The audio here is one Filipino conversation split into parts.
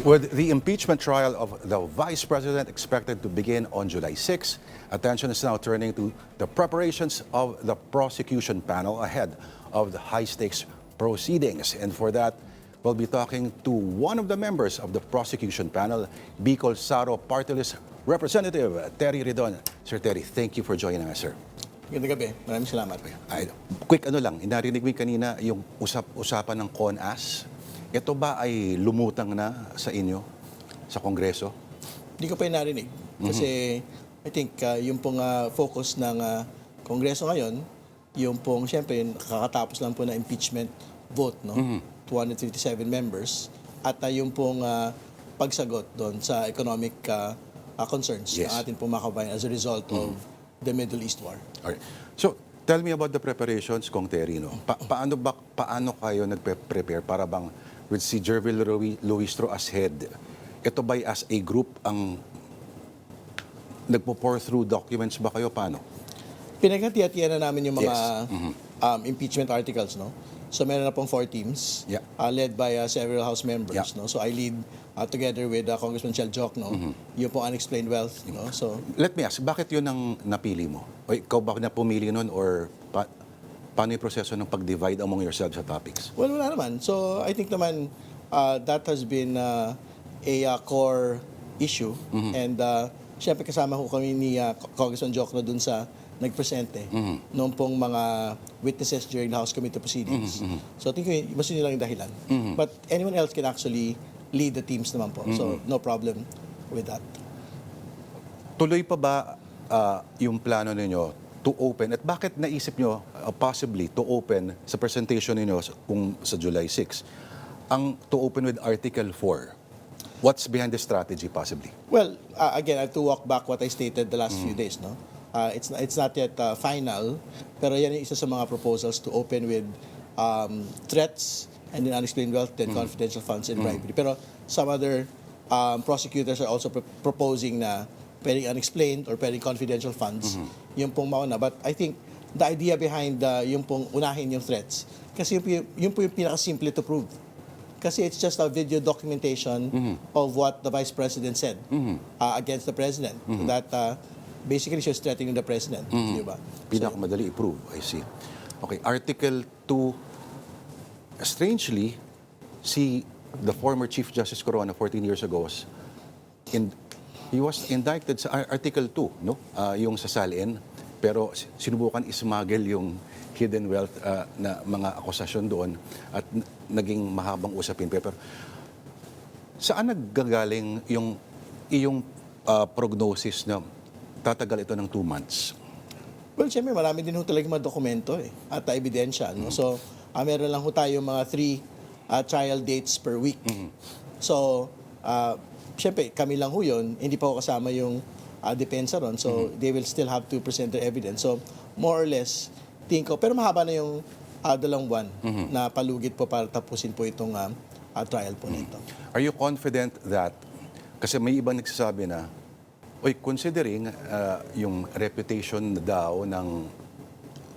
With the impeachment trial of the Vice President expected to begin on July 6, attention is now turning to the preparations of the prosecution panel ahead of the high-stakes proceedings. And for that, we'll be talking to one of the members of the prosecution panel, Bicol Saro Party List Representative Terry Ridon. Sir Terry, thank you for joining us, sir. Magandang gabi. Maraming salamat. Ay, quick lang, narinig mo kanina yung usapan ng CONAS. Ito ba ay lumutang na sa inyo, sa Kongreso? Hindi ko pa yung narinig. Kasi I think yung pong focus ng Kongreso ngayon, yung pong siyempre kakatapos lang po na impeachment vote, no? 257 members. At yung pong pagsagot doon sa economic concerns ng ating pong mga kabayan as a result of the Middle East war. Alright. So, tell me about the preparations, Kong Terry, no? Paano kayo nagpe-prepare para bang with si Jervil Luistro as head? Ito ba as a group ang nagpo-pour through documents ba kayo? Paano? Pinaghati-hatian na namin yung mga impeachment articles, no? So meron na pong 4 teams led by several House members, no? So I lead together with Congressman Chel Jokno, yung pong unexplained wealth, no? So let me ask, bakit yun ang napili mo? O ikaw ba na pumili nun or paano yung proseso ng pag-divide among yourselves sa topics? well, wala naman. So I think naman that has been a core issue, and syempre kasama ko kami ni Congressman Jokno dun sa nagpresente noong pong mga witnesses during the House Committee proceedings. So I think mas yun lang yung dahilan. But anyone else can actually lead the teams naman po. So no problem with that. Tuloy pa ba yung plano ninyo to open? At bakit naisip nyo possibly to open sa presentation ninyo kung sa July 6 ang to open with Article 4? What's behind the strategy possibly? Well, again, I have to walk back what I stated the last few days, no? It's not yet final, pero yan yung isa sa mga proposals to open with threats and then unexplained wealth and confidential funds and bribery. Pero some other prosecutors are also proposing na pwedeng unexplained or pwedeng confidential funds, yung pong mauna. But I think the idea behind yung pong unahin yung threats, kasi yung pinaka-simple to prove. Kasi it's just a video documentation of what the Vice President said against the President. That basically she was threatening the President. Di ba? Pinakamadali i-prove, I see. Okay, Article 2, strangely, the former Chief Justice Corona 14 years ago he was indicted sa Article 2, no? Yung sa salin, pero sinubukan ismagel yung hidden wealth na mga akusasyon doon at naging mahabang usapin. Pero saan naggagaling yung iyong prognosis na tatagal ito ng 2 months? Well, siyempre marami din ho talaga mga dokumento at ebidensya. No? So, meron lang ho tayo mga 3 trial dates per week. So, siyempre kami lang ho yun, hindi pa ho kasama yung depensa ron. So, they will still have to present their evidence. So, more or less, tingin ko, pero mahaba na yung 2 buwan na palugit po para tapusin po itong trial po nito. Are you confident that, kasi may ibang nagsasabi na, considering yung reputation daw ng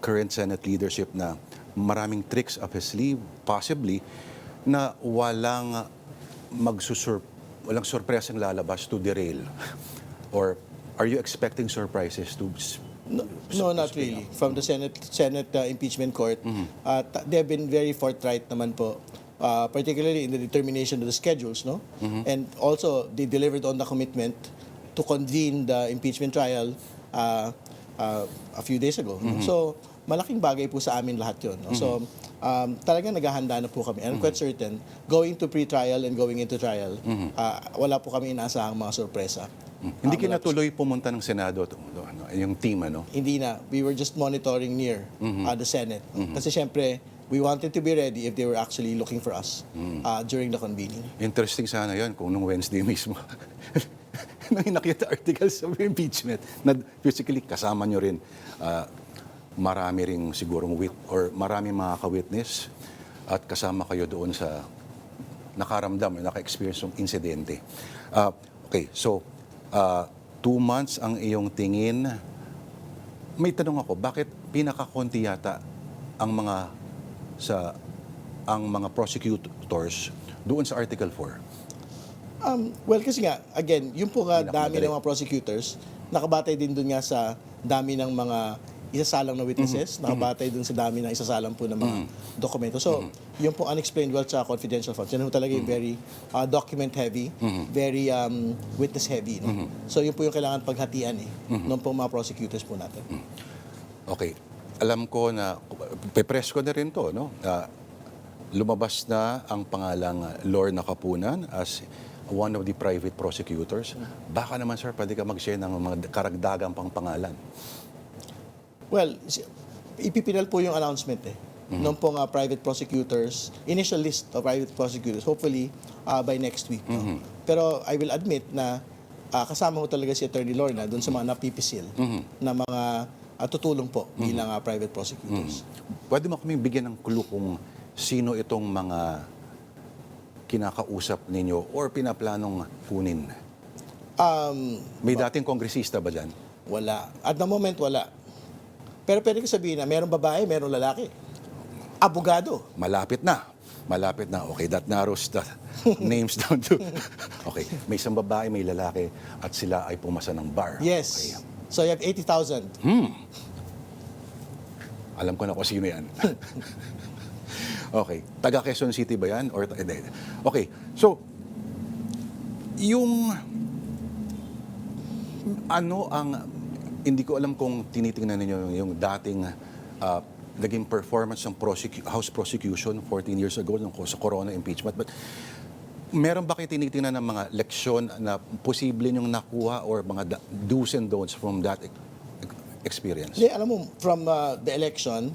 current Senate leadership na maraming tricks up his sleeve, possibly, na walang surpresang lalabas to derail? Or are you expecting surprises to... No, not really. From the Senate Impeachment Court, they have been very forthright naman po, particularly in the determination of the schedules, no? And also, they delivered on the commitment to convene the impeachment trial a few days ago. So, malaking bagay po sa amin lahat yun. No? So, talagang naghahanda na po kami. And I'm quite certain, going to pre-trial and going into trial, wala po kami inaasahang mga sorpresa. Hindi kinatuloy pumunta ng Senado yung team, ano? Hindi na. We were just monitoring near the Senate. Kasi syempre, we wanted to be ready if they were actually looking for us during the convening. Interesting sana yun kung nung Wednesday mismo. Nang nakita articles of impeachment na physically kasama nyo rin marami ring sigurong marami mga ka-witness at kasama kayo doon sa nakaramdam, naka-experience ng insidente. Okay, so 2 months ang iyong tingin. May tanong ako, bakit pinakakonti yata ang mga prosecutors doon sa Article 4? Well, kasi nga, again, yung po nga Hindi dami nakumadali. ng mga prosecutors, nakabatay din dun nga sa dami ng mga isasalang na witnesses, nakabatay dun sa dami ng isasalang po ng mga dokumento. So, yung po unexplained wealth sa confidential funds, yun po talaga yung very document heavy, very witness heavy. No? So, yun po yung kailangan paghatian nung po mga prosecutors po natin. Okay. Alam ko na, pepress ko na rin to, no? Lumabas na ang pangalang Lorna Kapunan as one of the private prosecutors. Baka naman, sir, pwede ka mag-share ng mga karagdagang pang pangalan. Well, ipipinal po yung announcement nung pong private prosecutors, initial list of private prosecutors, hopefully by next week. No? Pero I will admit na kasama ko talaga si Attorney Lorna doon sa mga napipisil na mga tutulong po bilang private prosecutors. Pwede mo kaming bigyan ng clue kung sino itong mga kinakausap ninyo or pinaplanong kunin? May dating kongresista ba dyan? Wala. At the moment, wala. Pero pwede ko sabihin na merong babae, merong lalaki. Abogado. Malapit na. Malapit na. Okay, that narrows the names down to... Okay, may isang babae, may lalaki, at sila ay pumasa ng bar. Yes. Okay. So you have 80,000. Alam ko na kung sino yan. Okay. Taga Quezon City ba yan? Or, okay. So, yung... Ano ang... Hindi ko alam kung tinitingnan ninyo yung dating naging performance ng House prosecution 14 years ago sa Corona impeachment. But meron ba kayo tinitingnan ng mga leksyon na posible nyong nakuha or mga do's and don'ts from that experience? Hindi, alam mo, from the election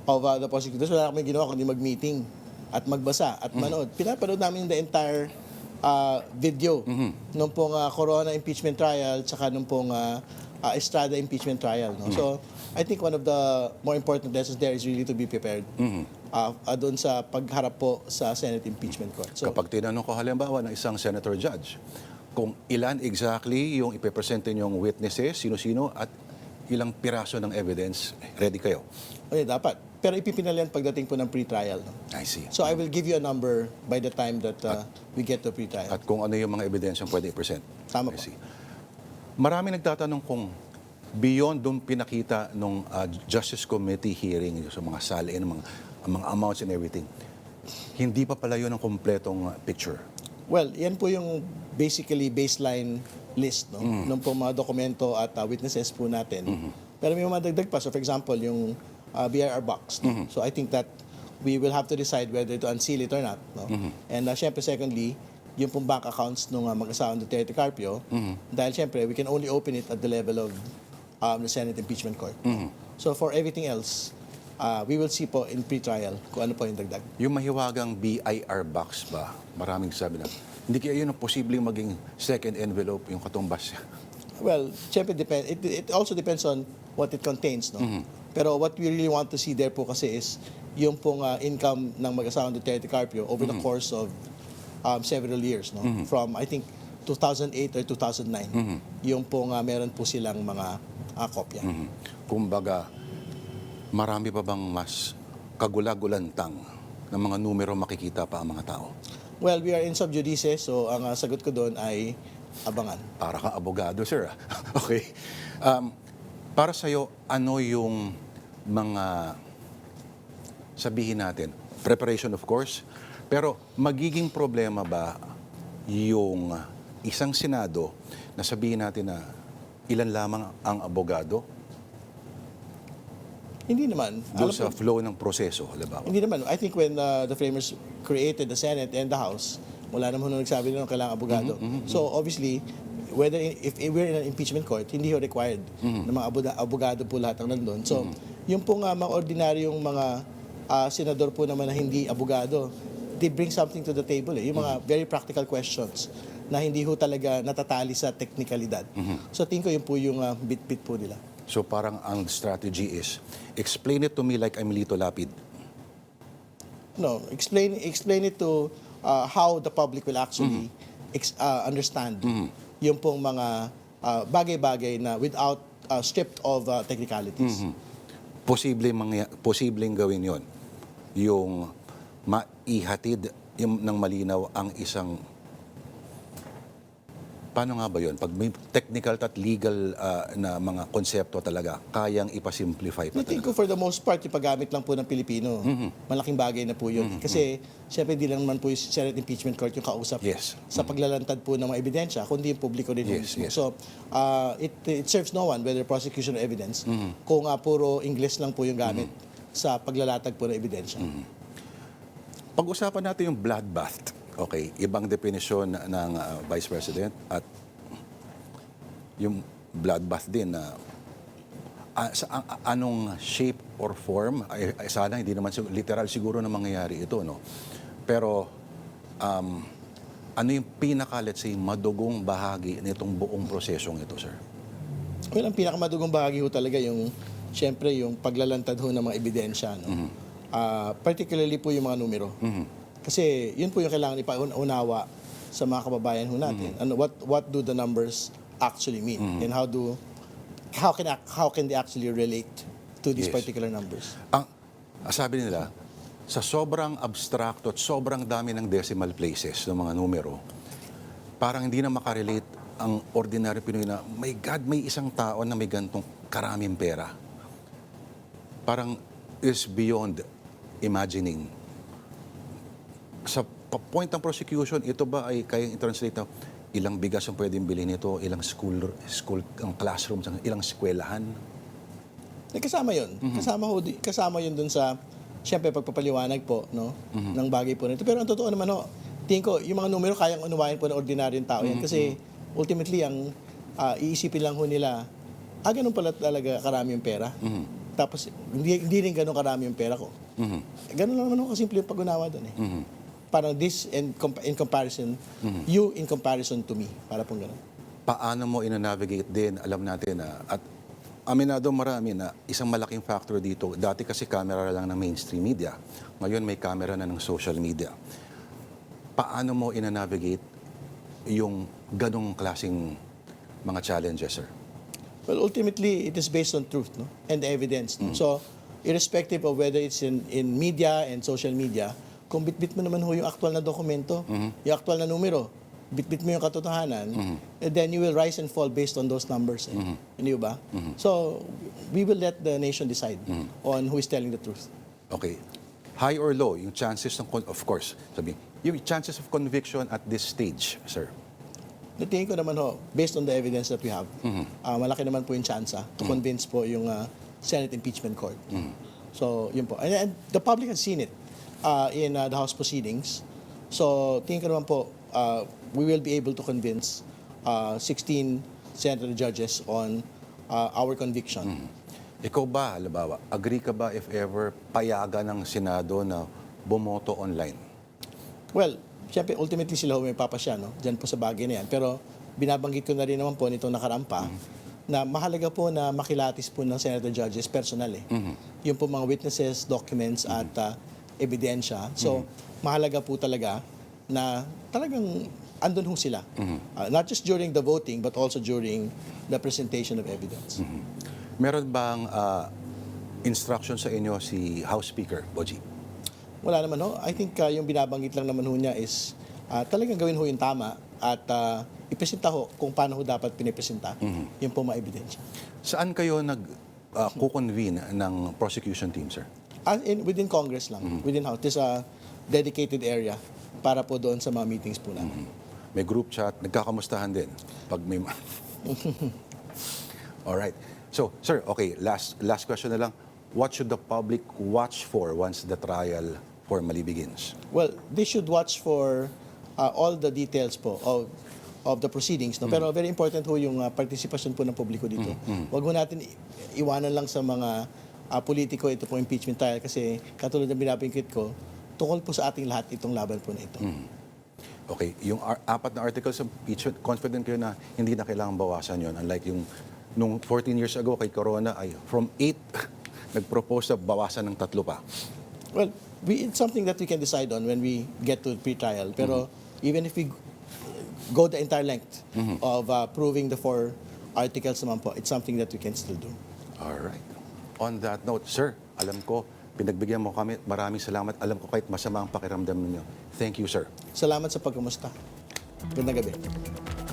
of the prosecutors, wala kami ginawa kundi mag-meeting at magbasa at manood. Pinapanood namin the entire video nung pong Corona impeachment trial tsaka nung pong Estrada impeachment trial. No? So, I think one of the more important lessons there is really to be prepared doon sa pagharap po sa Senate impeachment court. So, Kapag tinanong ko halimbawa ng isang senator judge, kung ilan exactly yung ipepresente niyong witnesses, sino-sino, at ilang piraso ng evidence, ready kayo? okay, dapat. Pero ipipinal yan pagdating po ng pre-trial. No? I see. So, I will give you a number by the time that we get to pre-trial. At kung ano yung mga evidence yung pwede i-present. Tama I po. see. Marami nagtatanong kung beyond doon pinakita nung Justice Committee hearing sa mga salin, mga amounts and everything, hindi pa pala yun ang kompletong picture. Well, yan po yung basically baseline list no? Nung po mga dokumento at witnesses po natin. Pero may mga dagdag pa. So for example, yung BIR box. No? So I think that we will have to decide whether to unseal it or not. No? And syempre secondly, yung pong bank accounts nung mag-asawang Duterte Carpio, dahil syempre we can only open it at the level of the Senate impeachment court. So for everything else, we will see po in pre-trial kung ano po yung dagdag. Yung mahiwagang BIR box ba, maraming sabi na, hindi kaya yun ang posibleng maging second envelope yung katumbas. Well, syempre it also depends on what it contains, no? Pero what we really want to see there po kasi is yung pong income ng mag-asawang Duterte Carpio over the course of several years, no? From I think 2008 or 2009, yung pong meron po silang mga kopya. Kumbaga, marami pa bang mas kagulagulantang ng mga numero makikita pa ang mga tao? Well, we are in sub judice, so ang sagot ko doon ay abangan. Para kang abogado, sir. Okay. Para sa'yo, ano yung mga, sabihin natin, preparation of course, pero magiging problema ba yung isang Senado na sabihin natin na ilan lamang ang abogado Hindi naman. doon Alam sa ko- flow ng proseso, halimbawa? Hindi naman. I think when the framers created the Senate and the House, wala naman nung nagsabi na kailangan abogado. So obviously, whether if we're in an impeachment court, hindi ho required na mga abogado po lahat ang nandun. So, yung pong mga ordinaryong mga senador po naman na hindi abogado, they bring something to the table. Yung mga very practical questions na hindi ho talaga natatali sa teknikalidad. So tingin ko yun po yung bit-bit po nila. So parang ang strategy is, explain it to me like I'm Lito Lapid. No, explain it to how the public will actually understand yung pong mga bagay-bagay na without stripped of technicalities. Posibleng gawin yon, yung maihatid ng malinaw ang isang Paano nga ba yun? Pag may technical at legal na mga konsepto talaga, kayang ipasimplify pa I think talaga. for the most part, yung paggamit lang po ng Pilipino, malaking bagay na po yun. Kasi, syempre, di lang naman po yung Senate Impeachment Court yung kausap Yes. sa paglalantad po ng mga ebidensya, kundi yung publiko din Yes, mismo. yes. So, it serves no one, whether prosecution or evidence, kung puro English lang po yung gamit sa paglalatag po ng ebidensya. Pag-usapan natin yung bloodbath. Okay, ibang definisyon ng Vice President at yung bloodbath din na anong shape or form, ay sana hindi naman literal siguro na mangyayari ito, no? Pero ano yung pinaka, let's say, madugong bahagi nitong buong prosesong ito, sir? Well, ang pinakamadugong bahagi ho talaga yung, syempre, yung paglalantad ho ng mga ebidensya. No? Particularly po yung mga numero. Kasi yun po yung kailangan ipaunawa sa mga kababayan ho natin. Ano, what do the numbers actually mean? And how can they actually relate to these Yes. particular numbers? Ang sabi nila, sa sobrang abstracto at sobrang dami ng decimal places ng mga numero, parang hindi na makarelate ang ordinary Pinoy na, my God, may isang tao na may gantong karaming pera. Parang is beyond imagining. Sa point ng prosecution, ito ba ay kayang i-translate na ilang bigas ang pwedeng bilhin nito, ilang school ang classroom, ilang eskwelahan? Kasama yun. Kasama yun dun sa, syempre, pagpapaliwanag po no, ng bagay po nito. Pero ang totoo naman, ho, tingin ko, yung mga numero kayang unawain po ng ordinaryong tao yan. Kasi ultimately, ang iisipin lang ho nila, ganun pala talaga karami yung pera. Tapos, hindi rin ganun karami yung pera ko. Ganun lang naman ho kasimple yung pag-unawa doon eh. Parang this in comparison, you in comparison to me. Para pong ganun. Paano mo ina-navigate din, alam natin na, at aminado marami na isang malaking factor dito, dati kasi camera lang ng mainstream media, ngayon may camera na ng social media. Paano mo ina-navigate yung ganong klaseng mga challenges, sir? Well, ultimately, it is based on truth, no? And evidence. No? So, irrespective of whether it's in media and social media, kung bitbit mo naman ho yung actual na dokumento, yung actual na numero, bitbit mo yung katotohanan, and then you will rise and fall based on those numbers. Hindi ba? So, we will let the nation decide on who is telling the truth. Okay. High or low, yung chances ng, of course, yung chances of conviction at this stage, sir? Natingin ko naman ho, based on the evidence that we have, malaki naman po yung chance to convince po yung Senate Impeachment Court. So, yun po. And the public has seen it in the House proceedings. So, tingin ko naman po, we will be able to convince 16 Senator judges on our conviction. Ikaw ba, halimbawa, agree ka ba if ever payagan ng Senado na bumoto online? Well, siyempre, ultimately sila may papasya, no? Diyan po sa bagay na yan. Pero binabanggit ko na rin naman po nitong nakarampa na mahalaga po na makilatis po ng Senator judges personal eh. Yung po mga witnesses, documents at ebidensya. So, mahalaga po talaga na talagang andun ho sila. Not just during the voting but also during the presentation of evidence. Meron bang instruction sa inyo si House Speaker, Boji? Wala naman ho. I think yung binabanggit lang naman ho niya is talagang gawin ho yung tama at ipresenta ho kung paano ho dapat pinipresenta yung po mga ebidensya. Saan kayo nag-convene ng prosecution team, sir? Within Congress lang, within House. There's a dedicated area para po doon sa mga meetings po namin. May group chat, nagkakamustahan din pag may Alright. So, sir, okay, last question na lang. What should the public watch for once the trial formally begins? Well, they should watch for all the details po of the proceedings. No? Pero very important ho yung participation po ng publiko dito. Huwag ho natin iwanan lang sa mga politiko ito po impeachment trial kasi katulad ng binabingkit ko, tungkol po sa ating lahat itong laban po na ito. Okay, yung apat na articles of impeachment, confident kayo na hindi na kailangang bawasan yon. Unlike yung nung 14 years ago kay Corona ay from 8 nag-propose na bawasan ng 3 pa. Well, it's something that we can decide on when we get to pre-trial. Pero even if we go the entire length of proving the 4 articles naman po, it's something that we can still do. Alright. On that note, sir, alam ko, pinagbigyan mo kami. Maraming salamat. Alam ko kahit masama ang pakiramdam ninyo. Thank you, sir. Salamat sa pagkamusta. Gandang gabi.